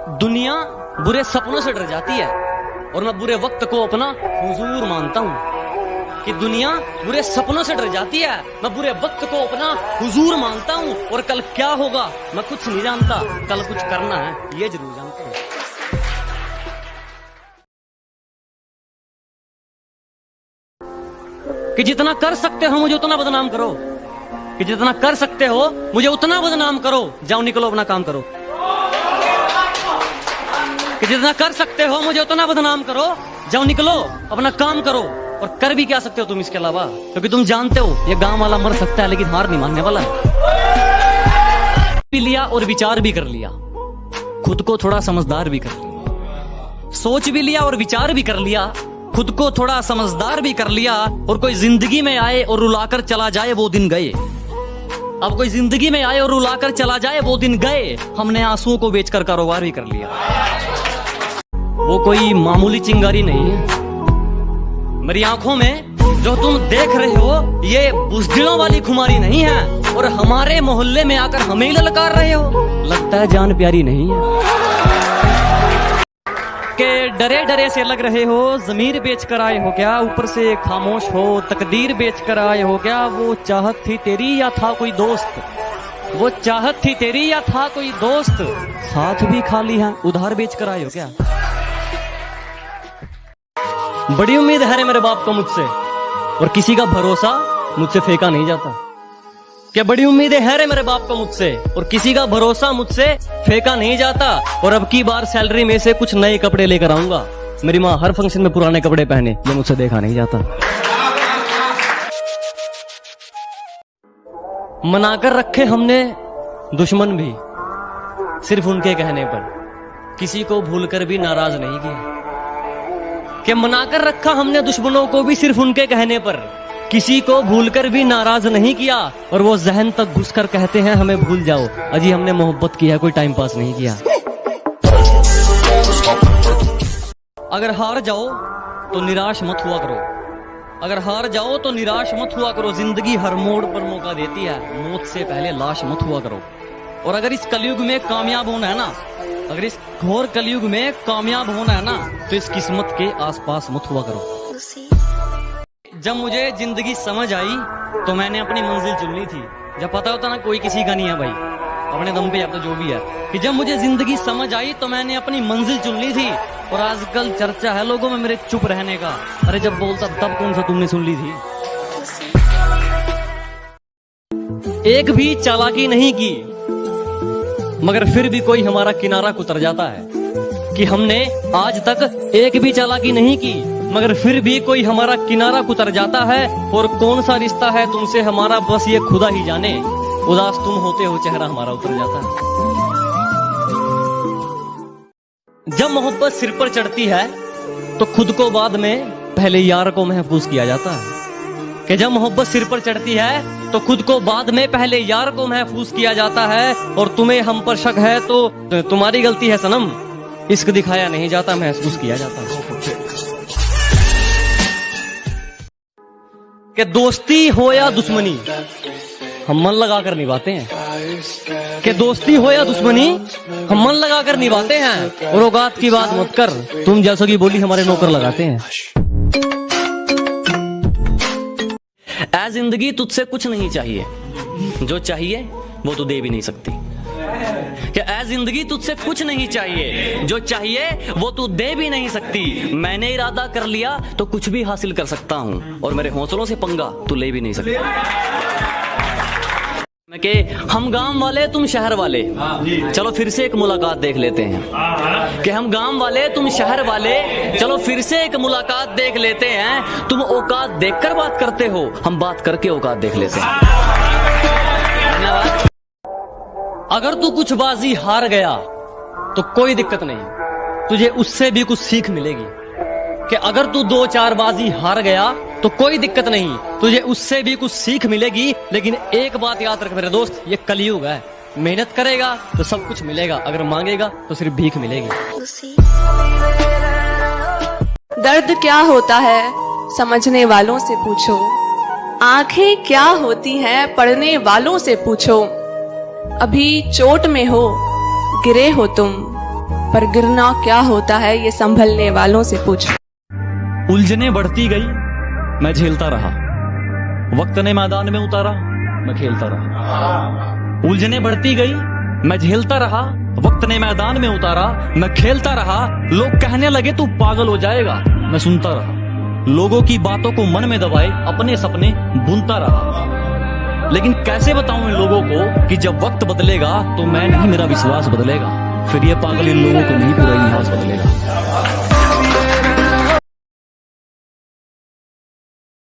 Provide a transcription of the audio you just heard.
दुनिया बुरे सपनों से डर जाती है और मैं बुरे वक्त को अपना हुजूर मानता हूँ। कि दुनिया बुरे सपनों से डर जाती है, मैं बुरे वक्त को अपना हुजूर मानता हूँ। और कल क्या होगा मैं कुछ नहीं जानता, कल कुछ करना है ये जरूर जानता हूँ। कि जितना कर सकते हो मुझे उतना बदनाम करो, कि जितना कर सकते हो मुझे उतना बदनाम करो। जाओ निकलो अपना काम करो। कि जितना कर सकते हो मुझे उतना बदनाम करो, जाओ निकलो अपना काम करो। और कर भी क्या सकते हो तुम इसके अलावा, क्योंकि तुम जानते हो ये गांव वाला मर सकता है लेकिन हार नहीं मानने वाला है। भी लिया और विचार भी कर लिया, खुद को थोड़ा समझदार भी कर लिया। सोच भी लिया और विचार भी कर लिया, खुद को थोड़ा समझदार भी कर लिया। और कोई जिंदगी में आए और रुलाकर चला जाए वो दिन गए। अब कोई जिंदगी में आए और रुलाकर चला जाए वो दिन गए। हमने आंसुओं को बेचकर कारोबार भी कर लिया। वो कोई मामूली चिंगारी नहीं है। मेरी आंखों में जो तुम देख रहे हो ये बुज़दिलों वाली खुमारी नहीं है। और हमारे मोहल्ले में आकर हमें ललकार रहे हो, लगता है जान प्यारी नहीं है। के डरे डरे से लग रहे हो, जमीर बेच कर आए हो क्या, ऊपर से खामोश हो, तकदीर बेच कर आए हो क्या। वो चाहत थी तेरी या था कोई दोस्त, वो चाहत थी तेरी या था कोई दोस्त। हाथ भी खाली है, उधार बेच कर आए हो क्या। बड़ी उम्मीद है मेरे बाप को मुझसे, और किसी का भरोसा मुझसे फेंका नहीं जाता। क्या बड़ी उम्मीदें है रे मेरे बाप को मुझसे, और किसी का भरोसा मुझसे फेंका नहीं जाता। और अब की बार सैलरी में से कुछ नए कपड़े लेकर आऊंगा। मेरी माँ हर फंक्शन में पुराने कपड़े पहने, ये मुझसे देखा नहीं जाता। मनाकर रखे हमने दुश्मन भी सिर्फ उनके कहने पर, किसी को भूलकर भी नाराज नहीं किया। कि मनाकर रखा हमने दुश्मनों को भी सिर्फ उनके कहने पर, किसी को भूलकर भी नाराज नहीं किया। और वो जहन तक घुसकर कहते हैं हमें भूल जाओ, अजी हमने मोहब्बत की है, कोई टाइम पास नहीं किया। अगर हार जाओ तो निराश मत हुआ करो, अगर हार जाओ तो निराश मत हुआ करो। जिंदगी हर मोड़ पर मौका देती है, मौत से पहले लाश मत हुआ करो। और अगर इस कलयुग में कामयाब होना है ना, अगर इस घोर कलयुग में कामयाब होना है ना, तो इस किस्मत के आसपास मत हुआ करो। जब मुझे जिंदगी समझ आई तो मैंने अपनी मंजिल चुन ली थी। जब पता होता ना कोई किसी का नहीं है भाई, अपने दम पे, अब तो जो भी है, कि जब मुझे जिंदगी समझ आई तो मैंने अपनी मंजिल चुन ली थी। और आजकल चर्चा है लोगों में मेरे चुप रहने का। अरे जब बोलता तब कौन सा तुमने सुन ली थी। एक भी चालाकी नहीं की मगर फिर भी कोई हमारा किनारा कुतर जाता है। कि हमने आज तक एक भी चालाकी नहीं की मगर फिर भी कोई हमारा किनारा कुतर जाता है। और कौन सा रिश्ता है तुमसे हमारा बस ये खुदा ही जाने। उदास तुम होते हो चेहरा हमारा उतर जाता है। जब मोहब्बत सिर पर चढ़ती है तो खुद को बाद में पहले यार को महफूज किया जाता है। कि जब मोहब्बत सिर पर चढ़ती है तो खुद को बाद में पहले यार को महफूज किया जाता है। और तुम्हें हम पर शक है तो तुम्हारी गलती है सनम, इश्क दिखाया नहीं जाता, महसूस किया जाता है। कि दोस्ती हो या दुश्मनी हम मन लगाकर निभाते हैं। कि दोस्ती हो या दुश्मनी हम मन लगाकर निभाते हैं। और औकात की बात मत कर, तुम जैसों की बोली हमारे नौकर लगाते हैं। ऐ जिंदगी तुझसे कुछ नहीं चाहिए, जो चाहिए वो तू दे भी नहीं सकती। कि ऐ जिंदगी तुझसे कुछ नहीं चाहिए, जो चाहिए वो तू दे भी नहीं सकती। मैंने इरादा कर लिया तो कुछ भी हासिल कर सकता हूँ, और मेरे हौसलों से पंगा तू ले भी नहीं सकता। कि हम गांव वाले तुम शहर वाले, चलो फिर से एक मुलाकात देख लेते हैं। कि हम गांव वाले तुम शहर वाले, चलो फिर से एक मुलाकात देख लेते हैं। तुम औकात देखकर बात करते हो, हम बात करके औकात देख लेते हैं। धन्यवाद। अगर तू कुछ बाजी हार गया तो कोई दिक्कत नहीं, तुझे उससे भी कुछ सीख मिलेगी। कि अगर तू 2-4 बाजी हार गया तो कोई दिक्कत नहीं, तुझे उससे भी कुछ सीख मिलेगी। लेकिन एक बात याद रख मेरे दोस्त, ये कलयुग है। मेहनत करेगा तो सब कुछ मिलेगा, अगर मांगेगा तो सिर्फ भीख मिलेगी। दर्द क्या होता है समझने वालों से पूछो, आंखें क्या होती हैं पढ़ने वालों से पूछो। अभी चोट में हो, गिरे हो तुम, पर गिरना क्या होता है ये संभलने वालों से पूछो। उलझने बढ़ती गई, मैं झेलता रहा। वक्त ने मैदान में उतारा, मैं खेलता रहा। उलझने बढ़ती गई, मैं झेलता रहा। वक्त ने मैदान में उतारा, मैं खेलता रहा। लोग कहने लगे तू पागल हो जाएगा, मैं सुनता रहा। लोगों की बातों को मन में दबाए अपने सपने बुनता रहा। लेकिन कैसे बताऊं इन लोगों को कि जब वक्त बदलेगा तो मैं नहीं, मेरा विश्वास बदलेगा। फिर ये पागल इन लोगों को नहीं, पूरा इतिहास बदलेगा।